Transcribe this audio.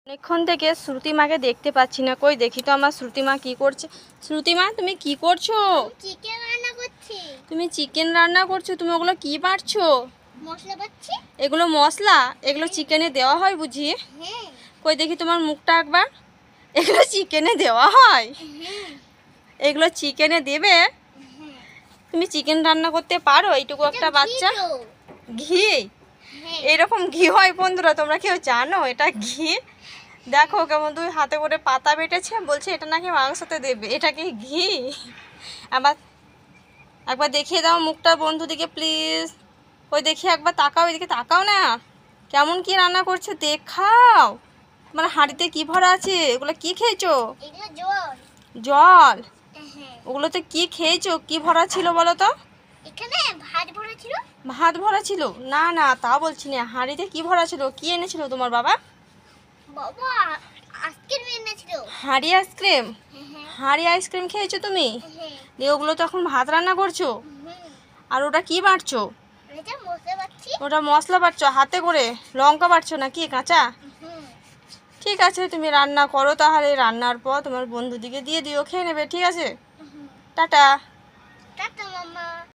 অনেকক্ষণ থেকে শ্রুতিমাকে দেখতে পাচ্ছি না। কই দেখি তো আমার শ্রুতিমা কি করছে। শ্রুতিমা, তুমি কি করছো? চিকেন রান্না করছি। তুমি চিকেন রান্না করছো? তুমি ওগুলো কি বাড়ছো? মশলা বাটছি। এগুলো মশলা? এগুলো চিকেনে দেওয়া হয় বুঝি? হ্যাঁ। কই দেখি তোমার মুখটা একবার। এগুলো চিকেনে দেওয়া হয়? হ্যাঁ। এগুলো চিকেনে দেবে? তুমি চিকেন রান্না করতে পারো? এইটুকু একটা বাচ্চা। ঘি? এরকম ঘি হয় বন্ধুরা? তোমরা কেউ জানো এটা ঘি? দেখো কেমন দুই হাতে করে পাতা বেটেছে, বলছে এটা নাকি মাংসতে দেবে। এটা কি ঘি? আবার একবার দেখিয়ে দাও মুখটা বন্ধুদিকে প্লিজ। ওই দেখি একবার তাকাও, এদিকে তাকাও না। কেমন কি রান্না করছো দেখাও। মানে হাঁড়িতে কি ভরা আছে? এগুলো কি খেয়েছো? জল? ওগুলোতে কি খেয়েছো? কি ভরা ছিল বলো তো? এখানে ভাত ভরা ছিল। ভাত ভরা ছিল? না না, তা বলছি না। হাঁড়িতে কি ভরা ছিল? কি এনেছিল তোমার বাবা? বাবা আইসক্রিম এনেছিল। হাঁড়ি আইসক্রিম? হাঁড়ি আইসক্রিম খেয়েছো তুমি? দিয়ে ওগুলো তো এখন ভাত রান্না করছো। আর ওটা কি বাটছো? ওটা মশলা বাটছো হাতে করে? লঙ্কা বাটছো নাকি কাঁচা? ঠিক আছে, তুমি রান্না করো তাহলে। রান্নার পর তোমার বন্ধুদিকে দিয়ে দিও, খেয়ে নেবে। ঠিক আছে, টাটা। টাটা মাম্মা।